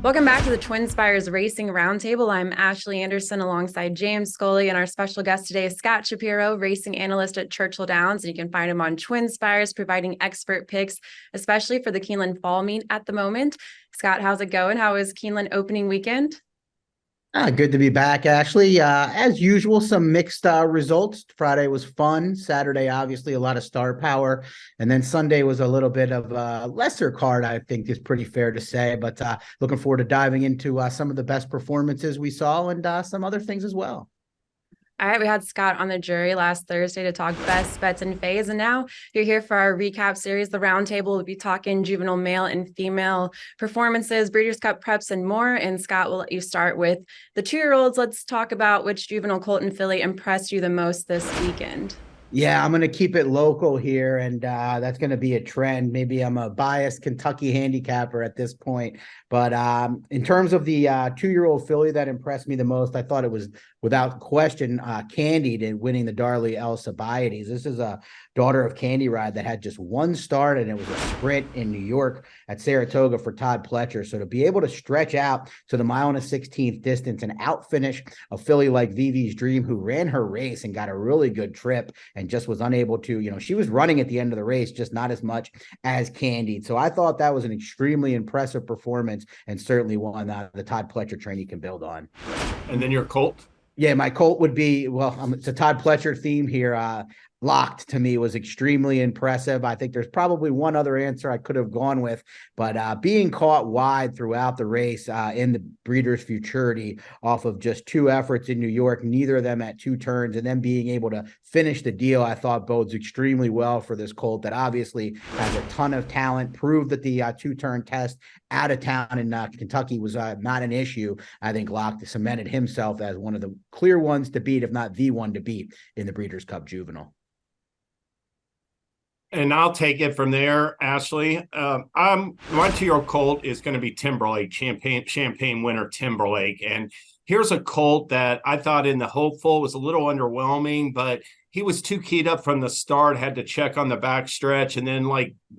Welcome back to the Twin Spires Racing Roundtable. I'm Ashley Anderson alongside James Scully, and our special guest today is Scott Shapiro, racing analyst at Churchill Downs. And you can find him on Twin Spires, providing expert picks, especially for the Keeneland Fall Meet at the moment. Scott, how's it going? How was Keeneland opening weekend? Good to be back, Ashley. As usual, some mixed results. Friday was fun. Saturday, obviously, a lot of star power. And then Sunday was a little bit of a lesser card, I think is pretty fair to say. But looking forward to diving into some of the best performances we saw and some other things as well. All right, we had Scott on the jury last Thursday to talk best bets and phase, and now you're here for our recap series, the roundtable. We'll be talking juvenile male and female performances, Breeders' Cup preps, and more. And Scott, will let you start with the 2-year-olds. Let's talk about which juvenile colt and filly impressed you the most this weekend. Yeah, I'm going to keep it local here, and that's going to be a trend. Maybe I'm a biased Kentucky handicapper at this point. But in terms of the 2-year-old filly that impressed me the most, I thought it was, without question, Candied in winning the Darley Alcibiades. This is a daughter of Candy Ride that had just one start, and it was a sprint in New York at Saratoga for Todd Pletcher. So to be able to stretch out to the 1.16 distance and outfinish a filly like Vivi's Dream, who ran her race and got a really good trip and just was unable to, she was running at the end of the race, just not as much as Candied. So I thought that was an extremely impressive performance and certainly one the Todd Pletcher train you can build on. And then your colt? Yeah, my colt would be, it's a Todd Pletcher theme here. Locked to me was extremely impressive. I think there's probably one other answer I could have gone with, but being caught wide throughout the race in the Breeders' Futurity off of just 2 efforts in New York, neither of them at 2 turns, and then being able to finish the deal, I thought bodes extremely well for this colt that obviously has a ton of talent, proved that the 2-turn test out of town in Kentucky was not an issue. I think Locked cemented himself as one of the clear ones to beat, if not the one to beat in the Breeders' Cup Juvenile. And I'll take it from there, Ashley. My 2-year-old colt is going to be Timberlake, Champagne winner Timberlake. And here's a colt that I thought in the hopeful was a little underwhelming, but he was too keyed up from the start, had to check on the back stretch. And then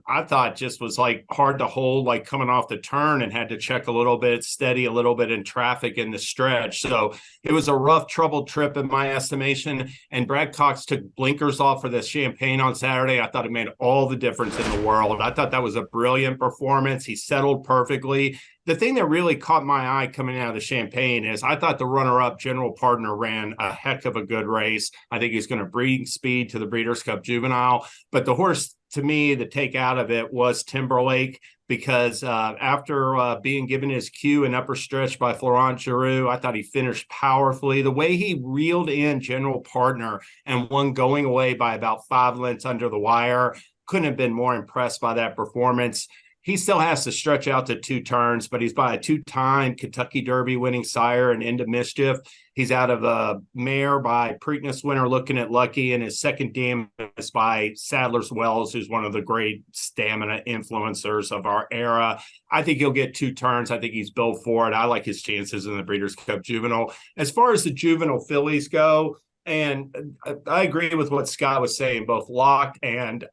I thought just was hard to hold, coming off the turn, and had to check a little bit, steady a little bit in traffic in the stretch. So it was a rough, troubled trip in my estimation. And Brad Cox took blinkers off for the Champagne on Saturday. I thought it made all the difference in the world. I thought that was a brilliant performance. He settled perfectly. The thing that really caught my eye coming out of the Champagne is I thought the runner-up General Partner ran a heck of a good race. I think he's going to bring speed to the Breeders' Cup Juvenile. But the horse, to me, the take out of it was Timberlake, because after being given his cue and upper stretch by Florent Giroux, I thought he finished powerfully. The way he reeled in General Partner and won going away by about 5 lengths under the wire, couldn't have been more impressed by that performance. He still has to stretch out to 2 turns, but he's by a 2-time Kentucky Derby winning sire and Into Mischief. He's out of a mare by Preakness winner Looking at Lucky, and his second dam is by Sadler's Wells, who's one of the great stamina influencers of our era. I think he'll get 2 turns. I think he's built for it. I like his chances in the Breeders' Cup Juvenile. As far as the juvenile fillies go, and I agree with what Scott was saying, both Locked and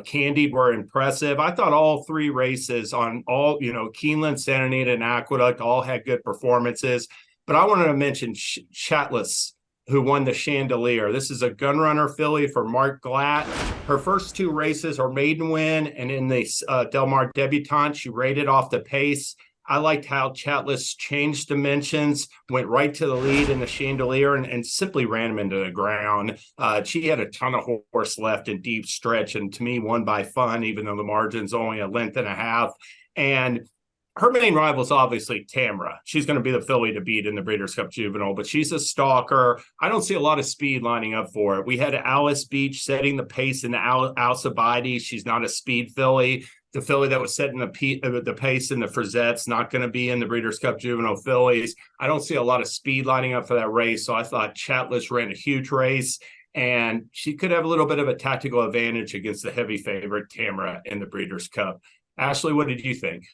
Candied were impressive. I thought all 3 races on all, Keeneland, Santa Anita, and Aqueduct all had good performances. But I wanted to mention Chatless, who won the Chandelier. This is a gun runner filly for Mark Glatt. Her first 2 races are maiden win, and in the Del Mar debutante, she rated off the pace. I liked how Chatless changed dimensions, went right to the lead in the Chandelier, and simply ran him into the ground. She had a ton of horse left in deep stretch, and to me, won by fun, even though the margin's only 1.5 lengths. And her main rival is obviously Tamra. She's going to be the filly to beat in the Breeders' Cup Juvenile, but she's a stalker. I don't see a lot of speed lining up for it. We had Alice Beach setting the pace in the Alcibiades. She's not a speed filly. The filly that was setting the pace in the Frisette's not going to be in the Breeders' Cup Juvenile fillies. I don't see a lot of speed lining up for that race, so I thought Chatless ran a huge race, and she could have a little bit of a tactical advantage against the heavy favorite Tamra in the Breeders' Cup. Ashley, what did you think?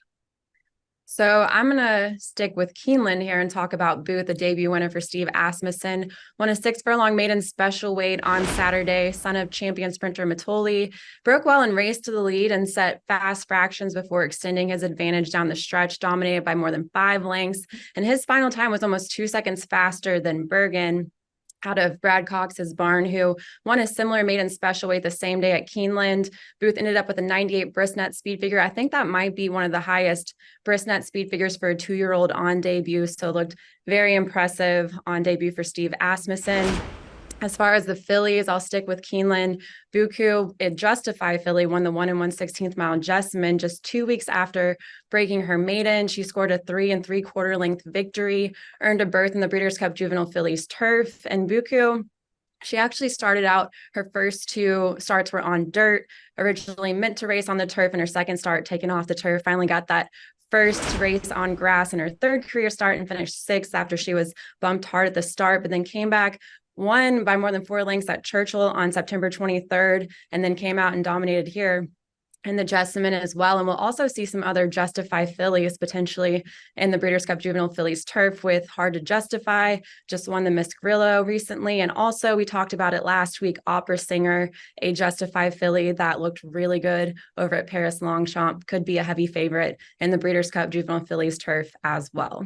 So I'm going to stick with Keeneland here and talk about Booth, the debut winner for Steve Asmussen. Won a 6 furlong maiden special weight on Saturday. Son of champion sprinter Matoli. Broke well and raced to the lead and set fast fractions before extending his advantage down the stretch, dominated by more than 5 lengths. And his final time was almost 2 seconds faster than Bergen, out of Brad Cox's barn, who won a similar maiden special weight the same day at Keeneland. Booth ended up with a 98 brisnet speed figure. I think that might be one of the highest brisnet speed figures for a 2-year-old on debut. So looked very impressive on debut for Steve Asmussen. As far as the fillies, I'll stick with Keeneland. Buku, a Justify filly, won the 1 1/16 mile Jessamine just 2 weeks after breaking her maiden. She scored a 3 3/4 length victory, earned a berth in the Breeders' Cup Juvenile Fillies Turf. And Buku, she actually started out, her first 2 starts were on dirt, originally meant to race on the turf, and her second start taken off the turf. Finally got that first race on grass in her third career start and finished 6th after she was bumped hard at the start, but then came back, won by more than 4 lengths at Churchill on September 23rd, and then came out and dominated here in the Jessamine as well. And we'll also see some other Justify fillies potentially in the Breeders' Cup Juvenile Fillies Turf with Hard to Justify, just won the Miss Grillo recently. And also we talked about it last week, Opera Singer, a Justify filly that looked really good over at Paris Longchamp, could be a heavy favorite in the Breeders' Cup Juvenile Fillies Turf as well.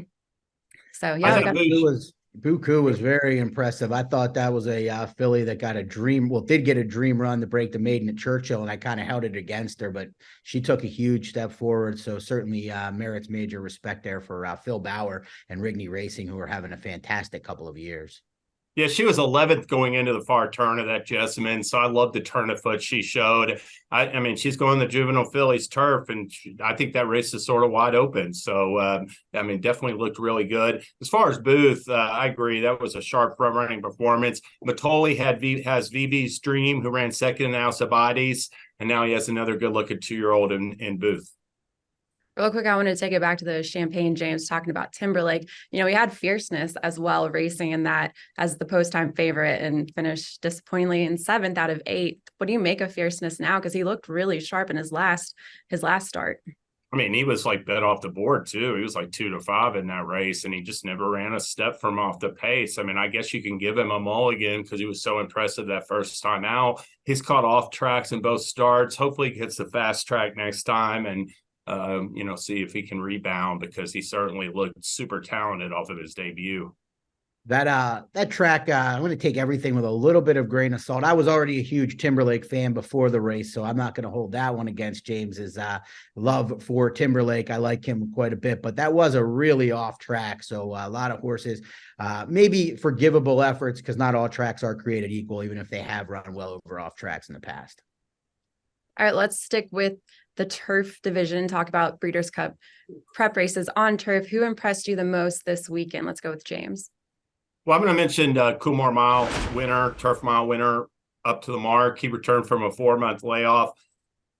So yeah, Buku was very impressive. I thought that was a filly that got a dream. Well, did get a dream run to break the maiden at Churchill, and I kind of held it against her, but she took a huge step forward. So certainly merits major respect there for Phil Bauer and Rigney Racing, who are having a fantastic couple of years. Yeah, she was 11th going into the far turn of that Jessamine, so I love the turn of foot she showed. I mean, she's going the Juvenile Fillies Turf, and I think that race is sort of wide open. So, I mean, definitely looked really good. As far as Booth, I agree. That was a sharp front-running performance. Matoli has VB's Dream, who ran second in Alcibiades, and now he has another good-looking 2-year-old in Booth. Real quick, I want to take it back to the Champagne James talking about Timberlake. You know, we had Fierceness as well racing in that as the post-time favorite and finished disappointingly in 7th out of 8. What do you make of Fierceness now? Because he looked really sharp in his last start. I mean, he was like bet off the board too. He was like 2 to 5 in that race, and he just never ran a step from off the pace. I mean, I guess you can give him a mulligan because he was so impressive that first time out. He's caught off tracks in both starts. Hopefully he gets the fast track next time and see if he can rebound, because he certainly looked super talented off of his debut. That track, I'm going to take everything with a little bit of grain of salt. I was already a huge Timberlake fan before the race, so I'm not going to hold that one against James's love for Timberlake. I like him quite a bit, but that was a really off track. So a lot of horses, maybe forgivable efforts, because not all tracks are created equal, even if they have run well over off tracks in the past. All right, let's stick with the turf division, talk about Breeders' Cup prep races on turf. Who impressed you the most this weekend? Let's go with James. Well, I'm going to mention Kumar Mile winner, Turf Mile winner, Up to the Mark. He returned from a 4-month layoff.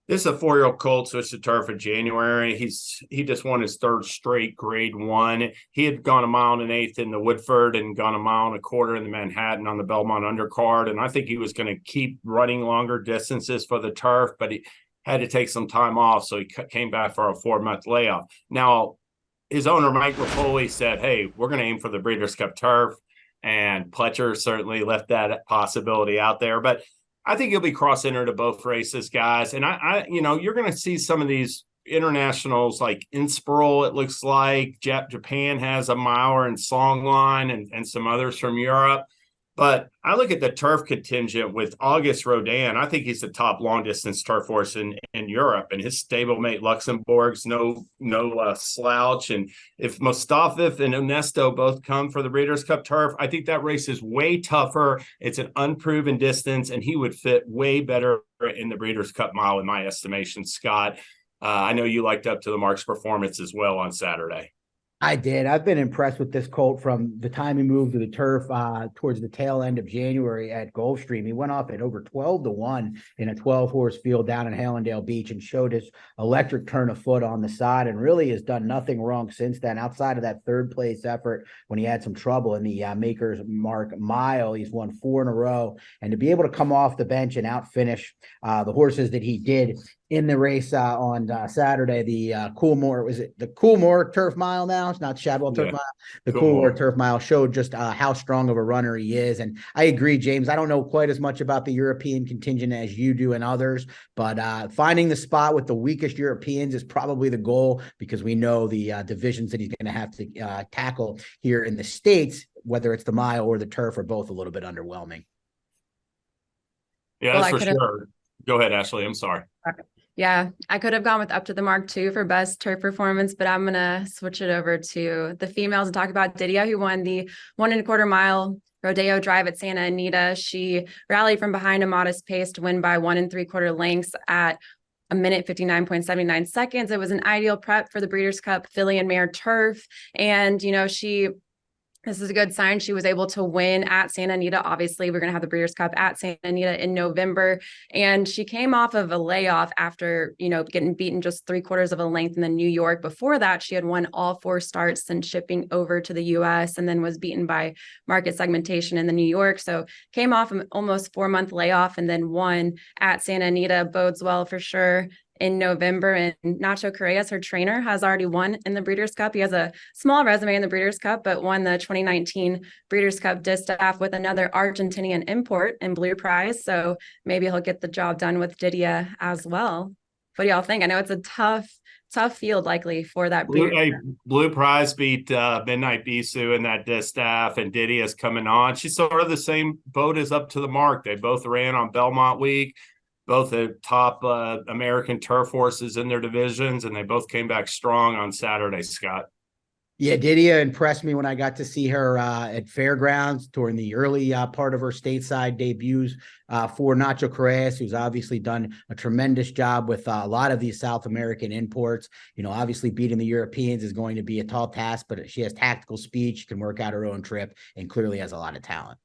This is a 4-year-old colt, switched to turf in January. He just won his 3rd straight Grade 1. He had gone 1 1/8 in the Woodford and gone 1 1/4 in the Manhattan on the Belmont undercard. And I think he was going to keep running longer distances for the turf, but he had to take some time off, so he came back for a 4-month layoff. Now, his owner, Mike Rapoli, said, hey, we're going to aim for the Breeders' Cup turf. And Pletcher certainly left that possibility out there. But I think he'll be cross-entered to both races, guys. And you're going to see some of these internationals like Inspiral, it looks like. Japan has a Mauer and Songline and some others from Europe. But I look at the turf contingent with August Rodin. I think he's the top long-distance turf horse in Europe. And his stablemate Luxembourg's no slouch. And if Mustafa and Ernesto both come for the Breeders' Cup turf, I think that race is way tougher. It's an unproven distance, and he would fit way better in the Breeders' Cup Mile, in my estimation, Scott. I know you liked Up to the Mark's performance as well on Saturday. I did. I've been impressed with this colt from the time he moved to the turf towards the tail end of January at Gulfstream. He went off at over 12 to 1 in a 12-horse field down in Hallandale Beach and showed his electric turn of foot on the side, and really has done nothing wrong since then, outside of that 3rd place effort when he had some trouble in the Maker's Mark Mile. He's won 4 in a row, and to be able to come off the bench and outfinish the horses that he did in the race on Saturday, the Coolmore, was it the Coolmore Turf Mile now? It's not Shadwell Turf Yeah, Mile. The Coolmore. Coolmore Turf Mile showed just how strong of a runner he is. And I agree, James. I don't know quite as much about the European contingent as you do and others, but finding the spot with the weakest Europeans is probably the goal, because we know the divisions that he's going to have to tackle here in the States, whether it's the mile or the turf, are both a little bit underwhelming. Yeah, Well, that's I for could have. sure. Go ahead, Ashley. I'm sorry. Yeah, I could have gone with Up to the Mark too for best turf performance, but I'm gonna switch it over to the females and talk about Didia, who won the 1.25 mile Rodeo Drive at Santa Anita. She rallied from behind a modest pace to win by 1 3/4 lengths at 1:59.79 seconds. It was an ideal prep for the Breeders' Cup Filly and Mare Turf, and this is a good sign. She was able to win at Santa Anita. Obviously, we're going to have the Breeders' Cup at Santa Anita in November. And she came off of a layoff after, getting beaten just 3/4 of a length in the New York. Before that, she had won all 4 starts since shipping over to the US, and then was beaten by market segmentation in the New York. So came off an almost 4-month layoff and then won at Santa Anita. Bodes well for sure in November. And Nacho Correas, her trainer, has already won in the Breeders' Cup. He has a small resume in the Breeders' Cup, but won the 2019 Breeders' Cup Distaff with another Argentinian import in Blue Prize. So maybe he'll get the job done with Didia as well. What do y'all think? I know it's a tough field likely for that Blue Prize beat Midnight Bisou in that distaff, and Didia's coming on. She's sort of the same boat as Up to the Mark. They both ran on Belmont Week. Both the top American turf horses in their divisions, and they both came back strong on Saturday, Scott. Yeah, Didia impressed me when I got to see her at Fairgrounds during the early part of her stateside debuts for Nacho Correas, who's obviously done a tremendous job with a lot of these South American imports. Obviously beating the Europeans is going to be a tall task, but she has tactical speed. She can work out her own trip and clearly has a lot of talent.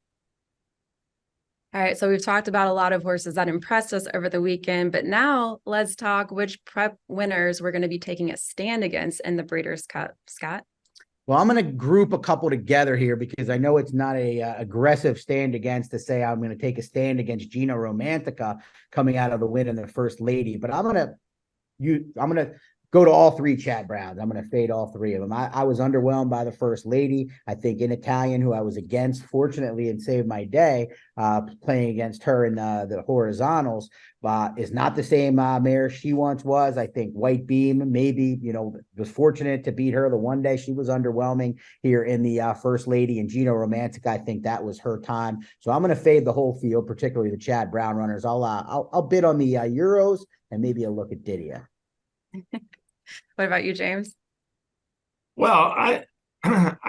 All right, so we've talked about a lot of horses that impressed us over the weekend, but now let's talk which prep winners we're going to be taking a stand against in the Breeders' Cup. Scott? Well, I'm going to group a couple together here, because I know it's not a aggressive stand against to say I'm going to take a stand against Gina Romantica coming out of the win in the First Lady, but I'm going to go to all 3 Chad Browns. I'm going to fade all 3 of them. I was underwhelmed by the First Lady. I think In Italian, who I was against, fortunately, and saved my day playing against her in the horizontals, is not the same mare she once was. I think White Beam maybe, was fortunate to beat her the one day. She was underwhelming here in the First Lady, and Gino Romantic, I think that was her time. So I'm going to fade the whole field, particularly the Chad Brown runners. I'll bid on the Euros and maybe a look at Didia. What about you, James? Well, I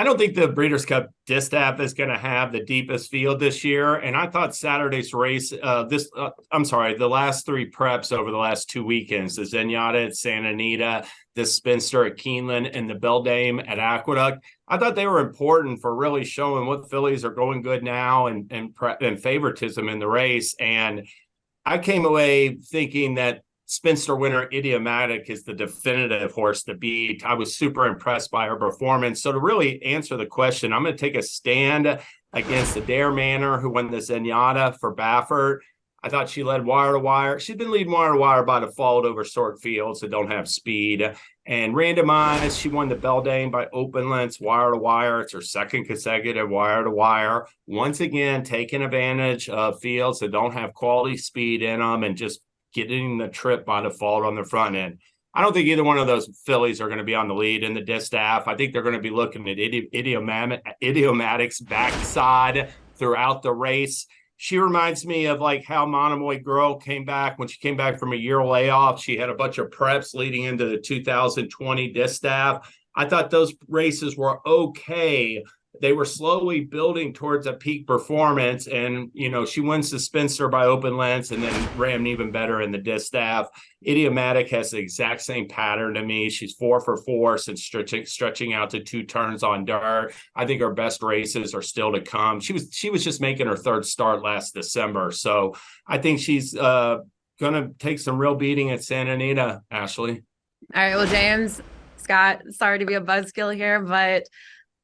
don't think the Breeders' Cup Distaff is going to have the deepest field this year. And I thought Saturday's race, the last 3 preps over the last 2 weekends, the Zenyatta at Santa Anita, the Spinster at Keeneland, and the Beldame at Aqueduct, I thought they were important for really showing what fillies are going good now and favoritism in the race. And I came away thinking that Spinster winner Idiomatic is the definitive horse to beat. I was super impressed by her performance. So to really answer the question, I'm going to take a stand against the Dare Manor, who won the Zenyatta for Baffert. I thought she led wire to wire. She's been leading wire to wire by default over short fields that don't have speed. And randomized, she won the Beldame by open lengths, wire to wire. It's her 2nd consecutive wire to wire. Once again, taking advantage of fields that don't have quality speed in them and just getting the trip by default on the front end. I don't think either one of those fillies are going to be on the lead in the distaff. I think they're going to be looking at Idiomatic's backside throughout the race. She reminds me of like how Monomoy Girl came back when she came back from a year layoff. She had a bunch of preps leading into the 2020 distaff. I thought those races were okay. They were slowly building towards a peak performance, and she wins the Spinster by open lengths and then ran even better in the distaff. Idiomatic has the exact same pattern to me. She's 4 for 4 since stretching out to 2 turns on dirt. I think her best races are still to come. She was just making her 3rd start last December, so I think she's going to take some real beating at Santa Anita. Ashley. All right, well, James, Scott, sorry to be a buzzkill here, but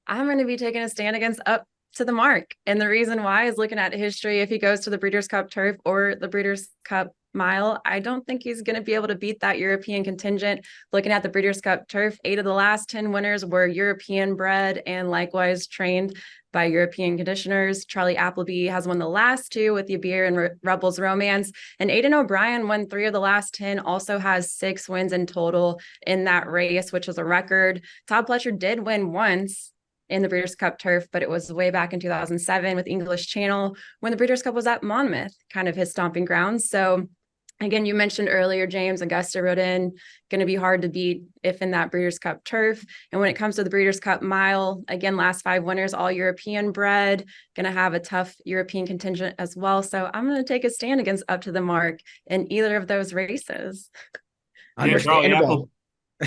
I'm going to be taking a stand against Up to the Mark. And the reason why is looking at history. If he goes to the Breeders' Cup Turf or the Breeders' Cup mile. I don't think he's going to be able to beat that European contingent. Looking at the Breeders' Cup Turf, 8 of the last 10 winners were European bred and likewise trained by European conditioners. Charlie Appleby has won the last 2 with Yabir and Rebels Romance. And Aidan O'Brien won 3 of the last 10, also has 6 wins in total in that race, which was a record. Todd Pletcher did win once in the Breeders' Cup Turf, but it was way back in 2007 with English Channel when the Breeders' Cup was at Monmouth, kind of his stomping grounds. So again, you mentioned earlier, James, Augusta rode in, going to be hard to beat if in that Breeders' Cup Turf. And when it comes to the Breeders' Cup Mile, again, last 5 winners, all European bred, going to have a tough European contingent as well. So I'm going to take a stand against Up to the Mark in either of those races. Yeah,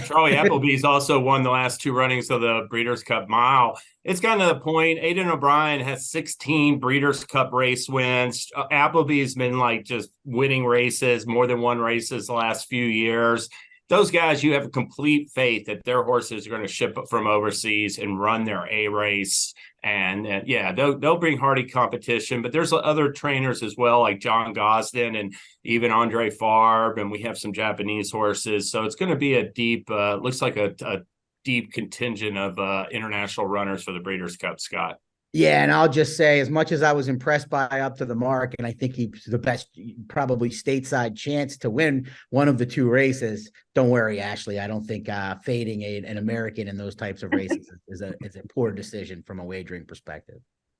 Charlie Appleby's also won the last 2 runnings of the Breeders' Cup Mile. It's gotten to the point, Aidan O'Brien has 16 Breeders' Cup race wins. Appleby's been like just winning races, more than 1 races the last few years. Those guys, you have complete faith that their horses are going to ship up from overseas and run their A race. And yeah, they'll bring hardy competition, but there's other trainers as well, like John Gosden and even Andre Farb, and we have some Japanese horses. So it's going to be a deep, looks like a deep contingent of international runners for the Breeders' Cup, Scott. Yeah, and I'll just say, as much as I was impressed by Up to the Mark, and I think he's the best, probably stateside chance to win one of the 2 races. Don't worry, Ashley. I don't think fading an American in those types of races is a poor decision from a wagering perspective.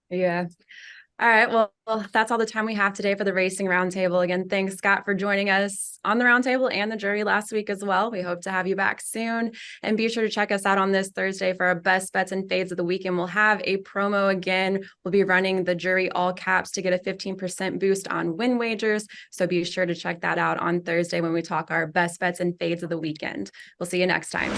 Yeah. All right. Well, that's all the time we have today for the Racing Roundtable. Again, thanks, Scott, for joining us on the Roundtable and the jury last week as well. We hope to have you back soon. And be sure to check us out on this Thursday for our best bets and fades of the weekend. We'll have a promo again. We'll be running the jury all caps to get a 15% boost on win wagers. So be sure to check that out on Thursday when we talk our best bets and fades of the weekend. We'll see you next time.